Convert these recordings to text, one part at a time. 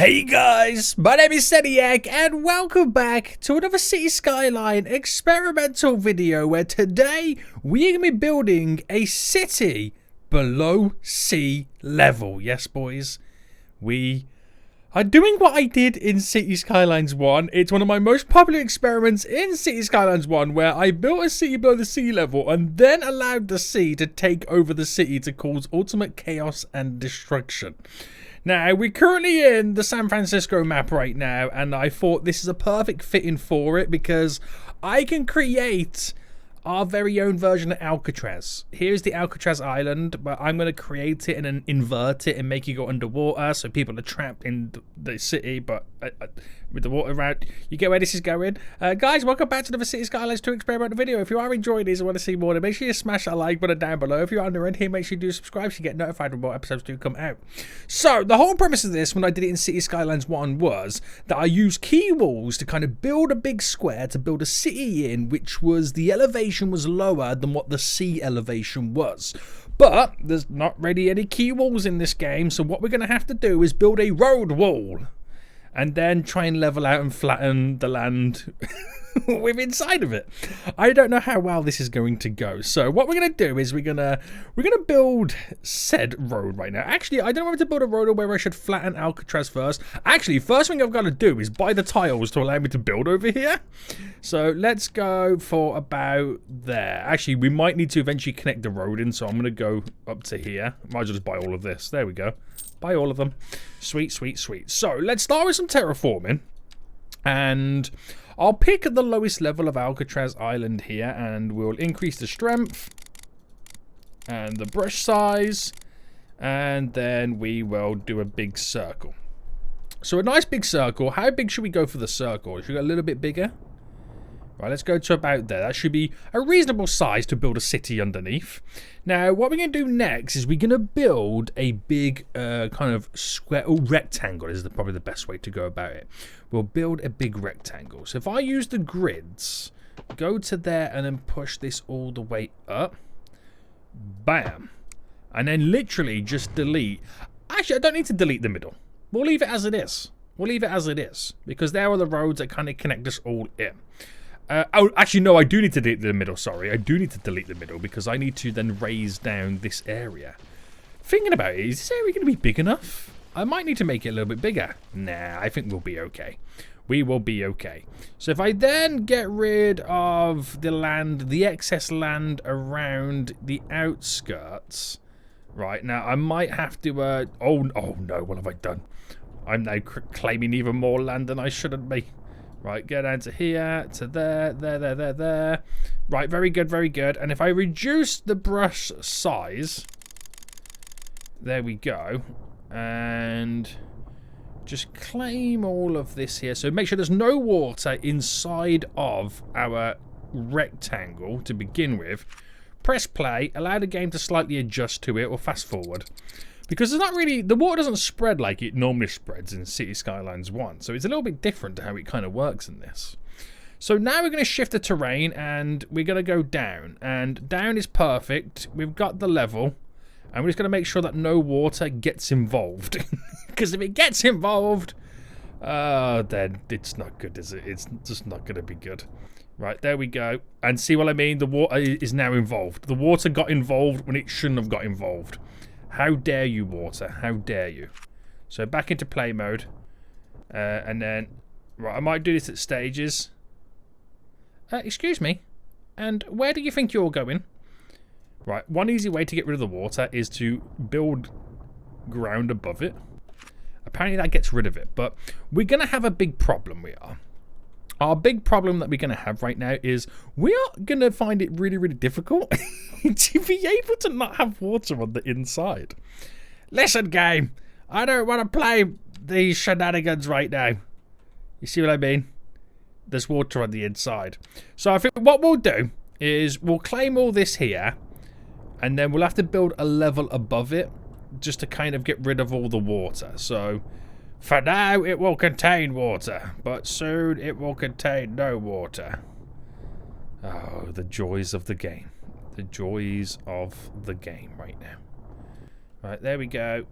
Hey guys, my name is Seniac and welcome back to another City Skyline experimental video where today we are going to be building a city below sea level. Yes boys, we are doing what I did in City Skylines 1. It's one of my most popular experiments in City Skylines 1 where I built a city below the sea level and then allowed the sea to take over the city to cause ultimate chaos and destruction. Now, we're currently in the San Francisco map right now, and I thought this is a perfect fitting for it because I can create our very own version of Alcatraz. Here's the Alcatraz Island, but I'm going to create it and then invert it and make it go underwater so people are trapped in the city, but with the water around. You get where this is going? Guys, welcome back to the City Skylines 2 experimental video. If you are enjoying these and want to see more, then make sure you smash that like button down below. If you're under in here, make sure you do subscribe so you get notified when more episodes do come out. So, the whole premise of this, when I did it in City Skylines 1, was that I used key walls to kind of build a big square to build a city in, which was the elevation was lower than what the sea elevation was. But there's not really any key walls in this game, so what we're going to have to do is build a road wall and then try and level out and flatten the land with inside of it. I don't know how well this is going to go. So what we're going to do is we're going to build said road right now. Actually, I don't know whether to build a road or whether I should flatten Alcatraz first. Actually, first thing I've got to do is buy the tiles to allow me to build over here. So let's go for about there. Actually, we might need to eventually connect the road in, so I'm going to go up to here. Might as well just buy all of this. There we go. Buy all of them. Sweet, sweet, sweet. So let's start with some terraforming. And I'll pick the lowest level of Alcatraz Island here, and we'll increase the strength and the brush size, and then we will do a big circle. So a nice big circle. How big should we go for the circle? Should we go a little bit bigger? Right, let's go to about there. That should be a reasonable size to build a city underneath. Now, what we're going to do next is we're going to build a big kind of square, or rectangle is probably the best way to go about it. We'll build a big rectangle. So if I use the grids, go to there and then push this all the way up. Bam. And then literally just delete. Actually, I don't need to delete the middle. We'll leave it as it is. We'll leave it as it is. Because there are the roads that kind of connect us all in. Oh, actually, no, I do need to delete the middle, sorry. I do need to delete the middle because I need to then raise down this area. Thinking about it, is this area going to be big enough? I might need to make it a little bit bigger. Nah, I think we'll be okay. We will be okay. So if I then get rid of the land, the excess land around the outskirts. Right, now I might have to, oh no, what have I done? I'm now claiming even more land than I shouldn't be. Right, go down to here, to there, there. Right, very good, very good. And if I reduce the brush size, there we go. And just claim all of this here. So make sure there's no water inside of our rectangle to begin with. Press play, allow the game to slightly adjust to it or fast forward. Because there's not really, the water doesn't spread like it normally spreads in City Skylines 1. So it's a little bit different to how it kind of works in this. So now we're going to shift the terrain and we're going to go down. And down is perfect. We've got the level. And we're just going to make sure that no water gets involved. Because if it gets involved, then it's not good, is it? It's just not going to be good. Right, there we go. And see what I mean? The water is now involved. The water got involved when it shouldn't have got involved. How dare you, water? How dare you? So back into play mode. And then, right, I might do this at stages. Excuse me. And where do you think you're going? Right, one easy way to get rid of the water is to build ground above it. Apparently that gets rid of it. But we're going to have a big problem, we are. Our big problem that we're going to have right now is we are going to find it really, really difficult to be able to not have water on the inside. Listen, game, I don't want to play these shenanigans right now. You see what I mean? There's water on the inside. So I think what we'll do is we'll claim all this here and then we'll have to build a level above it just to kind of get rid of all the water. So for now, it will contain water, but soon it will contain no water. Oh, the joys of the game. The joys of the game right now. Right, there we go.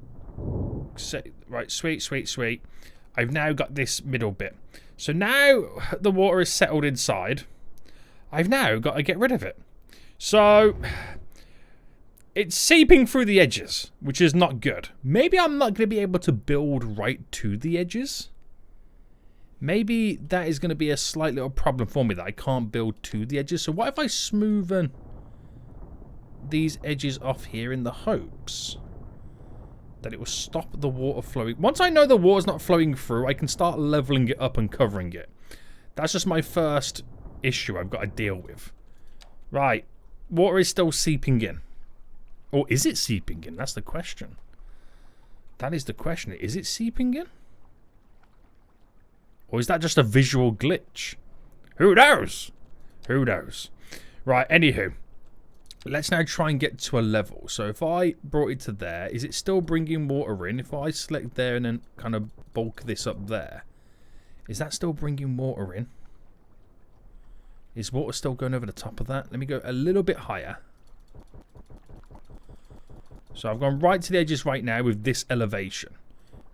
So, right, sweet, sweet, sweet. I've now got this middle bit. So now the water is settled inside. I've now got to get rid of it. So it's seeping through the edges, which is not good. Maybe I'm not going to be able to build right to the edges. Maybe that is going to be a slight little problem for me, that I can't build to the edges. So what if I smoothen these edges off here in the hopes that it will stop the water flowing? Once I know the water's not flowing through, I can start leveling it up and covering it. That's just my first issue I've got to deal with. Right. Water is still seeping in. Or is it seeping in? That's the question. That is the question. Is it seeping in? Or is that just a visual glitch? Who knows? Who knows? Right, anywho. Let's now try and get to a level. So if I brought it to there, is it still bringing water in? If I select there and then kind of bulk this up there, is that still bringing water in? Is water still going over the top of that? Let me go a little bit higher. So I've gone right to the edges right now with this elevation.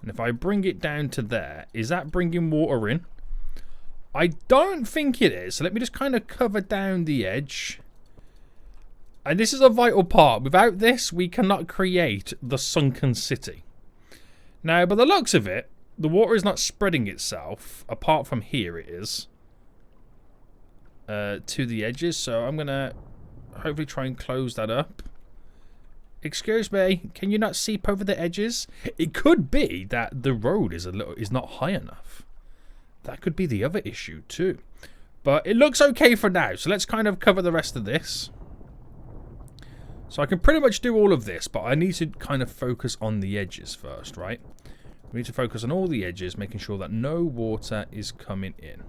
And if I bring it down to there, is that bringing water in? I don't think it is. So let me just kind of cover down the edge. And this is a vital part. Without this, we cannot create the sunken city. Now, by the looks of it, the water is not spreading itself. Apart from here, it is. To the edges. So I'm going to hopefully try and close that up. Excuse me, can you not seep over the edges? It could be that the road is not high enough. That could be the other issue too. But it looks okay for now. So let's kind of cover the rest of this. So I can pretty much do all of this, but I need to kind of focus on the edges first, right? We need to focus on all the edges, making sure that no water is coming in.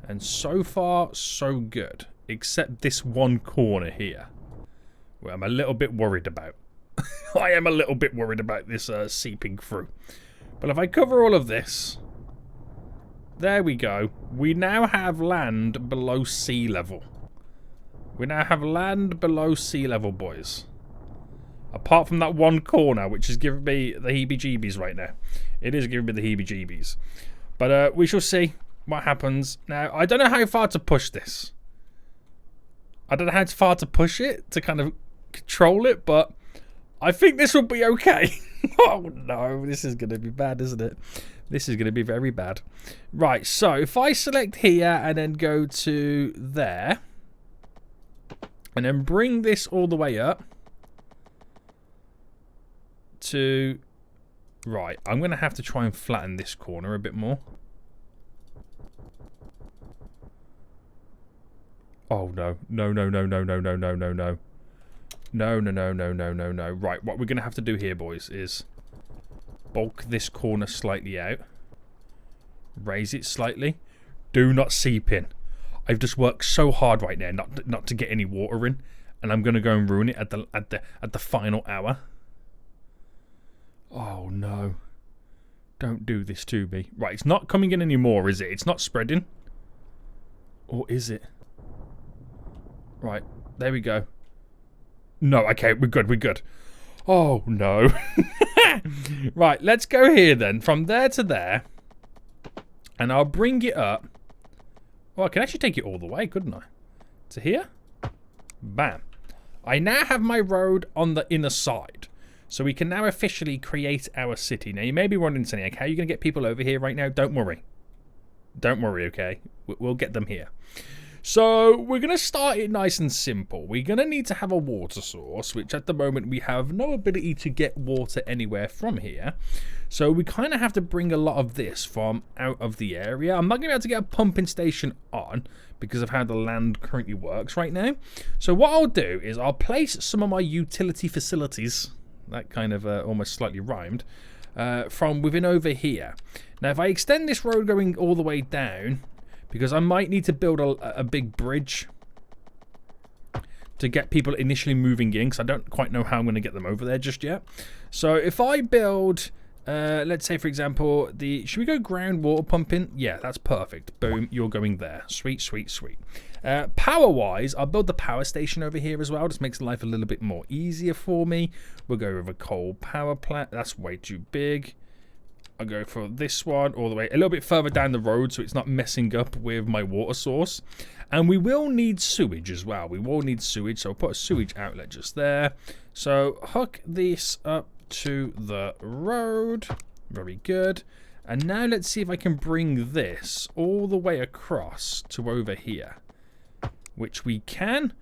And so far, so good. Except this one corner here. I'm a little bit worried about. I am a little bit worried about this seeping through. But if I cover all of this, there we go. We now have land below sea level. We now have land below sea level, boys. Apart from that one corner, which is giving me the heebie-jeebies right now. It is giving me the heebie-jeebies. But we shall see what happens. Now, I don't know how far to push this. I don't know how far to push it to kind of control it, but I think this will be okay. Oh no, this is going to be bad, isn't it? This is going to be very bad. Right, so if I select here and then go to there and then bring this all the way up to... Right, I'm going to have to try and flatten this corner a bit more. Oh no, no, no, no, no, no, no, no, no, no. No, no, no, no, no, no, no. Right, what we're going to have to do here, boys, is bulk this corner slightly out. Raise it slightly. Do not seep in. I've just worked so hard right now not to get any water in, and I'm going to go and ruin it at the final hour. Oh no. Don't do this to me. Right, it's not coming in anymore, is it? It's not spreading. Or is it? Right, there we go. No, okay, we're good, we're good. Oh, no. Right, let's go here then. From there to there. And I'll bring it up. Oh, I can actually take it all the way, couldn't I? To here. Bam. I now have my road on the inner side. So we can now officially create our city. Now, you may be wondering, Seniac, how are you going to get people over here right now? Don't worry. Don't worry, okay? We'll get them here. So we're going to start it nice and simple. We're going to need to have a water source, which at the moment we have no ability to get water anywhere from here. So we kind of have to bring a lot of this from out of the area. I'm not going to be able to get a pumping station on because of how the land currently works right now. So what I'll do is I'll place some of my utility facilities, that kind of almost slightly rhymed, from within over here. Now if I extend this road going all the way down, because I might need to build a big bridge to get people initially moving in, because I don't quite know how I'm going to get them over there just yet. So if I build, let's say for example, should we go groundwater pumping? Yeah, that's perfect. Boom, you're going there. Sweet, sweet, sweet. Power-wise, I'll build the power station over here as well. Just makes life a little bit more easier for me. We'll go with a coal power plant. That's way too big. I'll go for this one all the way a little bit further down the road so it's not messing up with my water source. And we will need sewage as well. We will need sewage, so I'll put a sewage outlet just there. So hook this up to the road. Very good. And now let's see if I can bring this all the way across to over here. Which we can.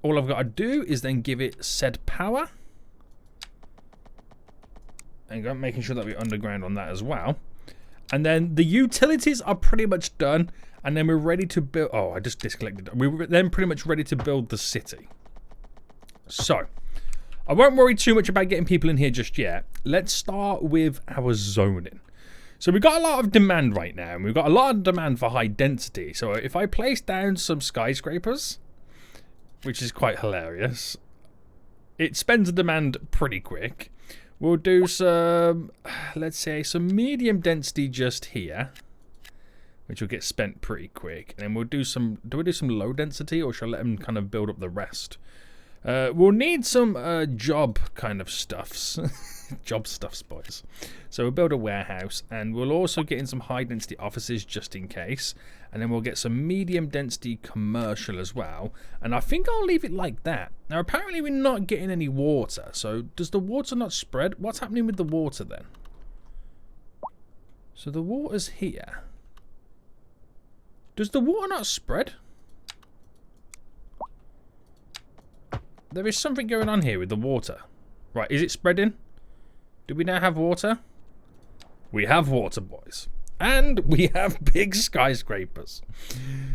All I've got to do is then give it said power. And I'm making sure that we're underground on that as well. And then the utilities are pretty much done. And then we're ready to build... Oh, I just disconnected. We're then pretty much ready to build the city. So, I won't worry too much about getting people in here just yet. Let's start with our zoning. So we've got a lot of demand right now. And we've got a lot of demand for high density. So if I place down some skyscrapers, which is quite hilarious, it spends the demand pretty quick. We'll do some, let's say, some medium density just here, which will get spent pretty quick. And then we'll do some, do we do some low density, or shall I let them kind of build up the rest? We'll need some job kind of stuffs. Job stuffs, boys. So we'll build a warehouse, and we'll also get in some high density offices just in case. And then we'll get some medium density commercial as well. And I think I'll leave it like that. Now apparently we're not getting any water. So does the water not spread? What's happening with the water then? So the water's here. Does the water not spread? There is something going on here with the water. Right, is it spreading? Do we now have water? We have water, boys. And we have big skyscrapers.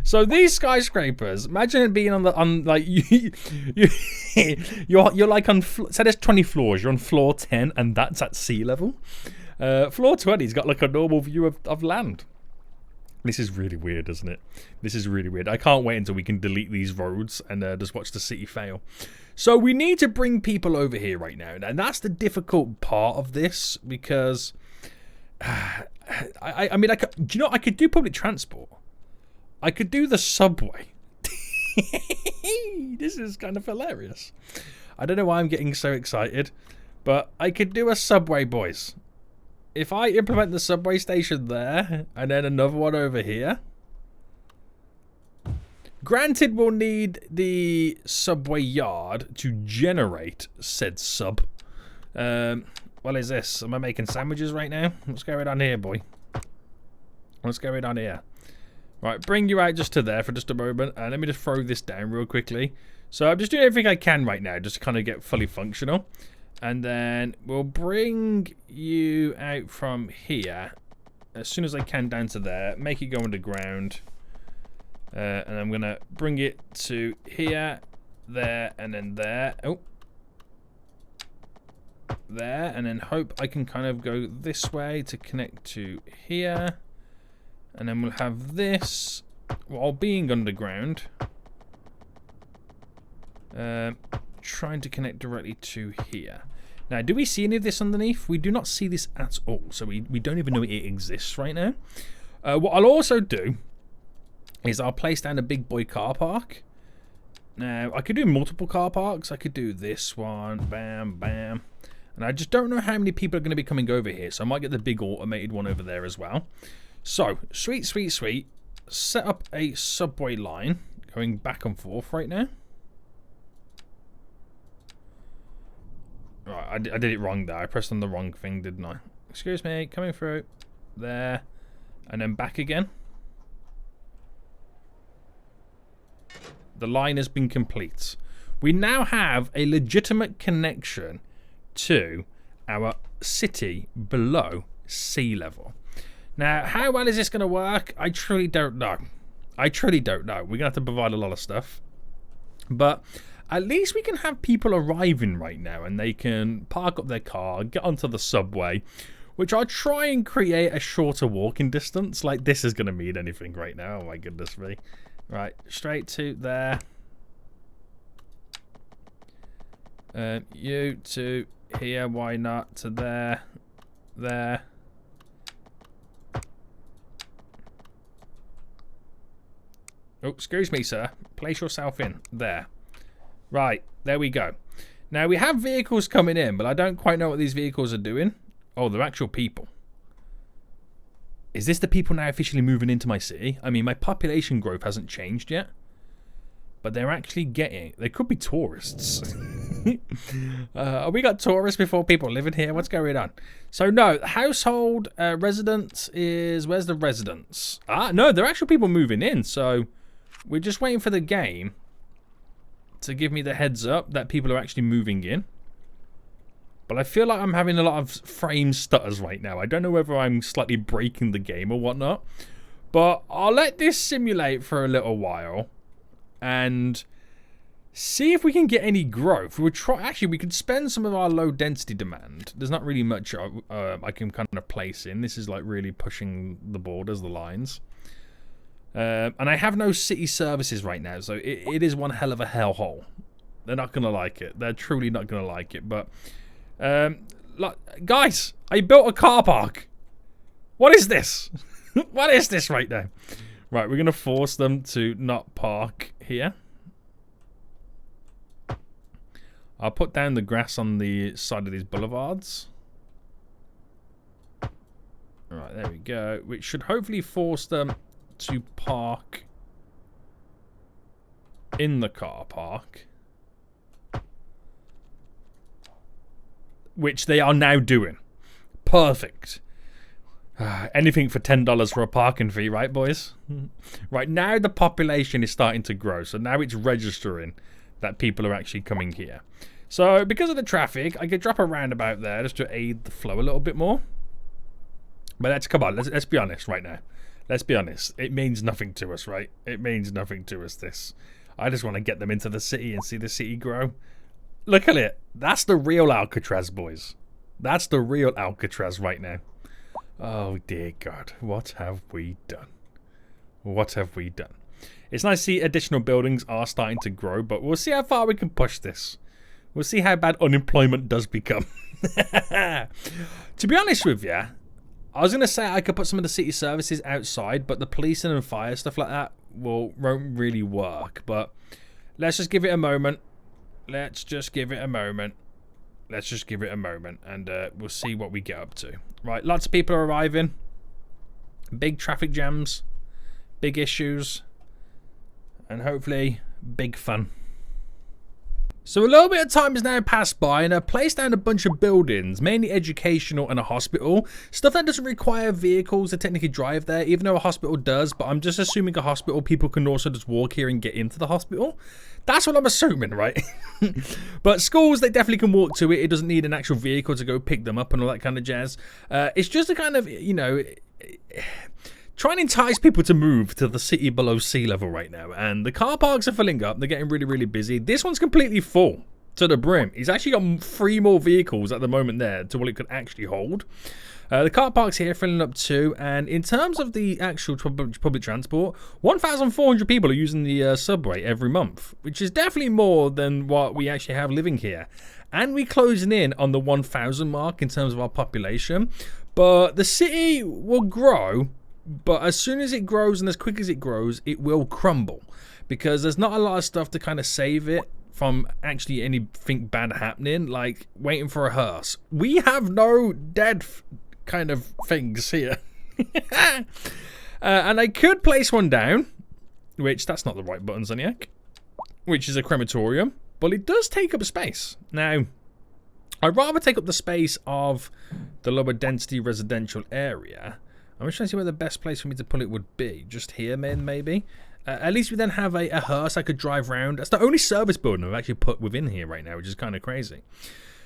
So these skyscrapers, imagine it being on like you're like on, say there's 20 floors, you're on floor 10 and that's at sea level. Floor 20's got like a normal view of land. This is really weird, isn't it? This is really weird. I can't wait until we can delete these roads and just watch the city fail. So we need to bring people over here right now. And that's the difficult part of this because... I mean, do you know, I could do public transport. I could do the subway. This is kind of hilarious. I don't know why I'm getting so excited, but I could do a subway, boys. If I implement the subway station there, and then another one over here. Granted, we'll need the subway yard to generate said sub. What is this? Am I making sandwiches right now? What's going on here, boy? What's going on here? Right, bring you out just to there for just a moment. And let me just throw this down real quickly. So I'm just doing everything I can right now just to kind of get fully functional. And then we'll bring you out from here as soon as I can down to there. Make it go underground. And I'm going to bring it to here, there, and then there. Oh. There, and then hope I can kind of go this way to connect to here. And then we'll have this while being underground. Trying to connect directly to here. Now, do we see any of this underneath? We do not see this at all, so we don't even know it exists right now. What I'll also do is I'll place down a big boy car park. Now, I could do multiple car parks. I could do this one, bam, bam. And I just don't know how many people are going to be coming over here, so I might get the big automated one over there as well. So, sweet, sweet, sweet. Set up a subway line going back and forth right now. Right, I did it wrong there. I pressed on the wrong thing, didn't I? Excuse me, coming through. There. And then back again. The line has been complete. We now have a legitimate connection to our city below sea level. Now, how well is this going to work? I truly don't know. I truly don't know. We're going to have to provide a lot of stuff. But at least we can have people arriving right now and they can park up their car, get onto the subway, which I'll try and create a shorter walking distance. Like, this is going to mean anything right now. Oh, my goodness me. Right, straight to there. You to here, why not? To there. There. Oh, excuse me, sir. Place yourself in. There. Right, there we go. Now, we have vehicles coming in, but I don't quite know what these vehicles are doing. Oh, they're actual people. Is this the people now officially moving into my city? I mean, my population growth hasn't changed yet. But they're actually getting... They could be tourists. We got tourists before people living here. What's going on? So, no. Household residence is... Where's the residence? No. There are actual people moving in. So, we're just waiting for the game to give me the heads up that people are actually moving in. But I feel like I'm having a lot of frame stutters right now. I don't know whether I'm slightly breaking the game or whatnot. But I'll let this simulate for a little while. And see if we can get any growth. We could spend some of our low density demand. There's not really much I can kind of place in. This is like really pushing the borders, the lines. And I have no city services right now, so it is one hell of a hellhole. They're not going to like it. They're truly not going to like it. But, look, guys, I built a car park. What is this? What is this right now? Right, we're going to force them to not park here. I'll put down the grass on the side of these boulevards. Alright, there we go. Which should hopefully force them to park in the car park. Which they are now doing. Perfect. Anything for $10 for a parking fee, right, boys? Right, now the population is starting to grow. So now it's registering that people are actually coming here. So because of the traffic, I could drop a roundabout there just to aid the flow a little bit more. But come on, let's be honest right now. Let's be honest. It means nothing to us, right? It means nothing to us, this. I just want to get them into the city and see the city grow. Look at it. That's the real Alcatraz, boys. That's the real Alcatraz right now. Oh, dear God. What have we done? What have we done? It's nice to see additional buildings are starting to grow, but we'll see how far we can push this. We'll see how bad unemployment does become. To be honest with you, I was going to say I could put some of the city services outside, but the policing and fire stuff like that won't really work. But let's just give it a moment. Let's just give it a moment. Let's just give it a moment, and we'll see what we get up to. Right, lots of people are arriving. Big traffic jams. Big issues. And hopefully, big fun. So a little bit of time has now passed by, and I've placed down a bunch of buildings, mainly educational and a hospital. Stuff that doesn't require vehicles to technically drive there, even though a hospital does. But I'm just assuming a hospital, people can also just walk here and get into the hospital. That's what I'm assuming, right? But schools, they definitely can walk to it. It doesn't need an actual vehicle to go pick them up and all that kind of jazz. It's just a kind of, you know, try and entice people to move to the city below sea level right now. And the car parks are filling up. They're getting really, really busy. This one's completely full to the brim. It's actually got 3 more vehicles at the moment there to what it could actually hold. The car park's here filling up too. And in terms of the actual public transport, 1,400 people are using the subway every month, which is definitely more than what we actually have living here. And we're closing in on the 1,000 mark in terms of our population. But the city will grow. But as soon as it grows and as quick as it grows, it will crumble. Because there's not a lot of stuff to kind of save it from actually anything bad happening. Like waiting for a hearse. We have no dead kind of things here. And I could place one down. Which, that's not the right button, Zoniac. Which is a crematorium. But it does take up space. Now, I'd rather take up the space of the lower density residential area. I'm just trying to see where the best place for me to put it would be. Just here, man, maybe. At least we then have a hearse I could drive around. That's the only service building I've actually put within here right now, which is kind of crazy.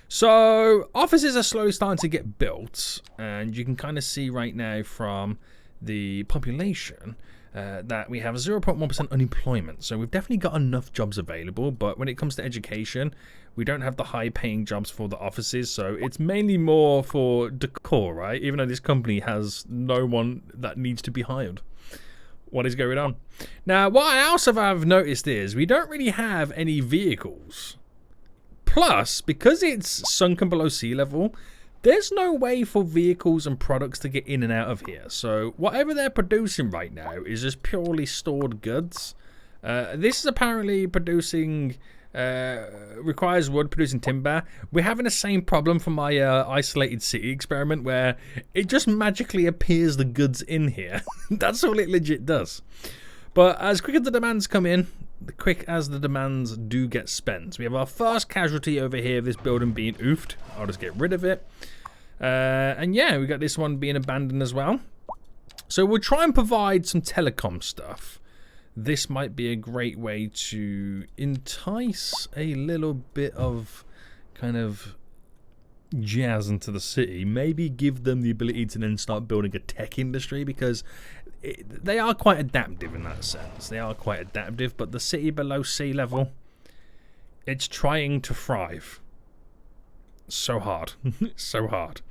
So, offices are slowly starting to get built. And you can kind of see right now from the population that we have 0.1% unemployment. So, we've definitely got enough jobs available. But when it comes to education, we don't have the high-paying jobs for the offices, so it's mainly more for decor, right? Even though this company has no one that needs to be hired. What is going on? Now, what I also have noticed is we don't really have any vehicles. Plus, because it's sunken below sea level, there's no way for vehicles and products to get in and out of here. So whatever they're producing right now is just purely stored goods. This is apparently producing Requires wood, producing timber. We're having the same problem from my isolated city experiment where it just magically appears the goods in here. That's all it legit does. But as quick as the demands come in, quick as the demands do get spent. We have our first casualty over here, this building being oofed. I'll just get rid of it. And yeah, we got this one being abandoned as well. So we'll try and provide some telecom stuff. This might be a great way to entice a little bit of kind of jazz into the city. Maybe give them the ability to then start building a tech industry, because they are quite adaptive in that sense. They are quite adaptive, but the city below sea level, it's trying to thrive. So hard. So hard.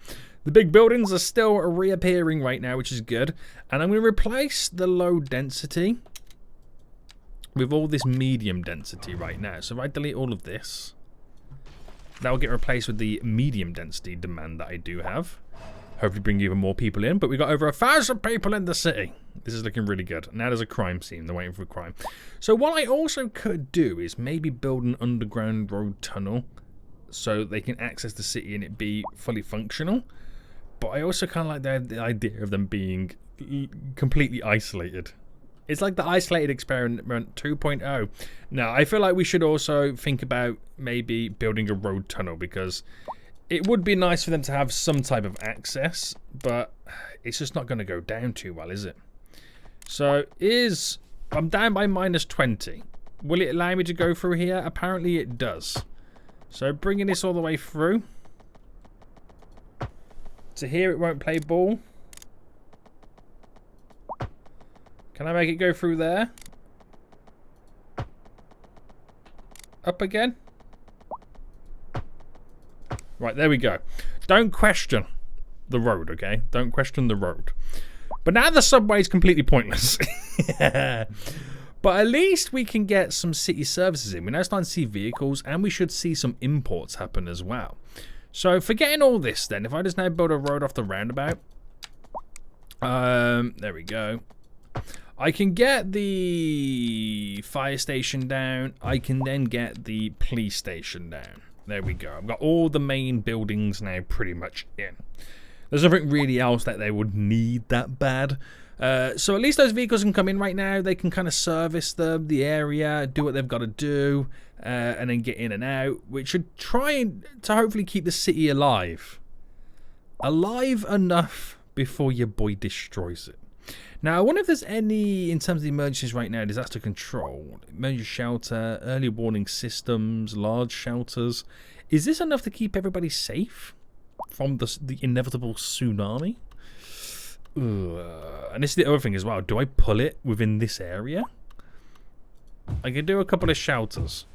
The big buildings are still reappearing right now, which is good. And I'm going to replace the low density with all this medium density right now. So if I delete all of this, that will get replaced with the medium density demand that I do have. Hopefully bring even more people in. But we've got over 1,000 people in the city. This is looking really good. Now there's a crime scene. They're waiting for a crime. So what I also could do is maybe build an underground road tunnel so they can access the city and it be fully functional. But I also kind of like the idea of them being completely isolated. It's like the isolated experiment 2.0. Now, I feel like we should also think about maybe building a road tunnel, because it would be nice for them to have some type of access, but it's just not going to go down too well, is it? So I'm down by -20. Will it allow me to go through here? Apparently it does. So bringing this all the way through. To here it won't play ball. Can I make it go through there? Up again? Right, there we go. Don't question the road, okay? Don't question the road. But now the subway is completely pointless. Yeah. But at least we can get some city services in. We're now starting to see vehicles, and we should see some imports happen as well. So forgetting all this then, if I just now build a road off the roundabout. There we go. I can get the fire station down. I can then get the police station down. There we go. I've got all the main buildings now pretty much in. There's nothing really else that they would need that bad. So at least those vehicles can come in right now. They can kind of service the area, do what they've got to do, and then get in and out, which should try to hopefully keep the city alive. Alive enough before your boy destroys it. Now, I wonder if there's any, in terms of the emergencies right now, disaster control, emergency shelter, early warning systems, large shelters. Is this enough to keep everybody safe from the inevitable tsunami? And this is the other thing as well. Do I pull it within this area? I can do a couple of shelters.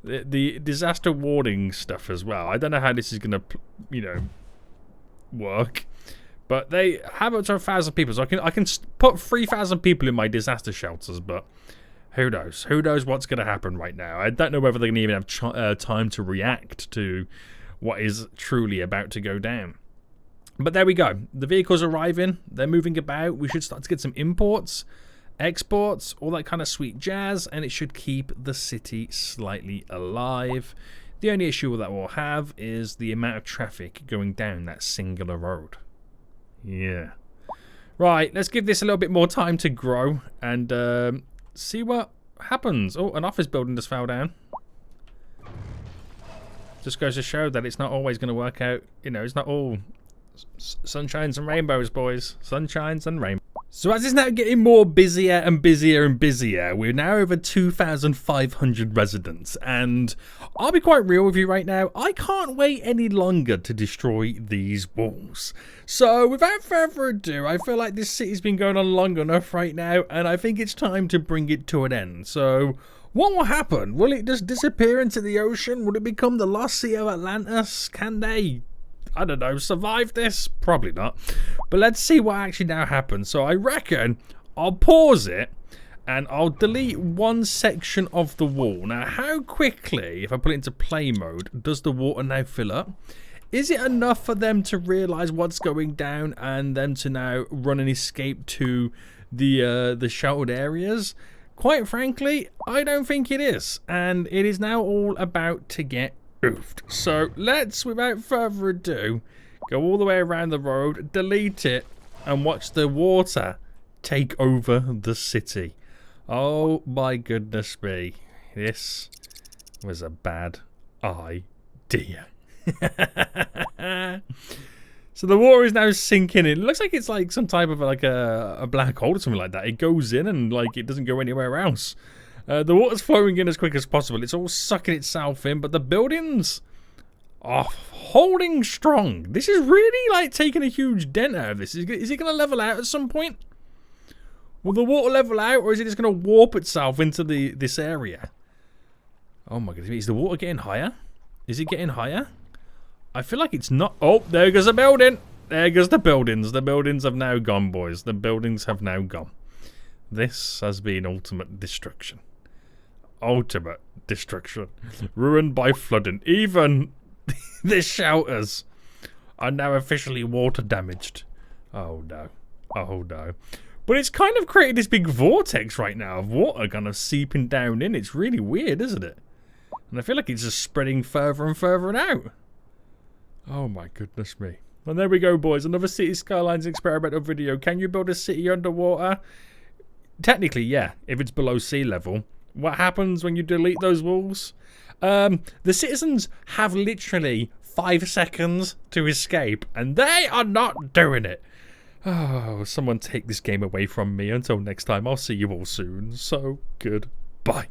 the disaster warning stuff as well. I don't know how this is going to, work. But they have up to 1,000 people, so I can put 3,000 people in my disaster shelters. But who knows? Who knows what's going to happen right now? I don't know whether they're going to even have time to react to what is truly about to go down. But there we go. The vehicles are arriving. They're moving about. We should start to get some imports, exports, all that kind of sweet jazz, and it should keep the city slightly alive. The only issue that we'll have is the amount of traffic going down that singular road. Yeah. Right, let's give this a little bit more time to grow and see what happens. Oh, an office building just fell down. Just goes to show that it's not always going to work out. It's not all sunshines and rainbows, boys. Sunshines and rainbows. So as it's now getting more busier and busier and busier, we're now over 2,500 residents, and I'll be quite real with you right now, I can't wait any longer to destroy these walls. So without further ado, I feel like this city's been going on long enough right now, and I think it's time to bring it to an end. So what will happen? Will it just disappear into the ocean? Will it become the lost city of Atlantis? Can they, I don't know, survive this? Probably not. But let's see what actually now happens. So I reckon I'll pause it and I'll delete one section of the wall. Now, how quickly, if I put it into play mode, does the water now fill up? Is it enough for them to realize what's going down and them to now run and escape to the sheltered areas? Quite frankly, I don't think it is. And it is now all about to get oofed. So let's, without further ado, go all the way around the road, delete it, and watch the water take over the city. Oh my goodness me. This was a bad idea. So the water is now sinking in. It looks like it's like some type of like a black hole or something like that. It goes in and like it doesn't go anywhere else. The water's flowing in as quick as possible. It's all sucking itself in, but the buildings are holding strong. This is really like taking a huge dent out of this. Is it going to level out at some point? Will the water level out, or is it just going to warp itself into this area? Oh my goodness, is the water getting higher? Is it getting higher? I feel like it's not. Oh, there goes a building. There goes the buildings. The buildings have now gone, boys. The buildings have now gone. This has been ultimate destruction. Ultimate destruction. Ruined by flooding. Even the shelters are now officially water damaged. Oh no. Oh no. But it's kind of created this big vortex right now of water kind of seeping down in. It's really weird, isn't it? And I feel like it's just spreading further and further out. Oh my goodness me. Well, there we go, boys. Another City Skylines experimental video. Can you build a city underwater? Technically, yeah, if it's below sea level. What happens when you delete those walls? The citizens have literally 5 seconds to escape, and they are not doing it. Oh, someone take this game away from me. Until next time, I'll see you all soon. So, goodbye.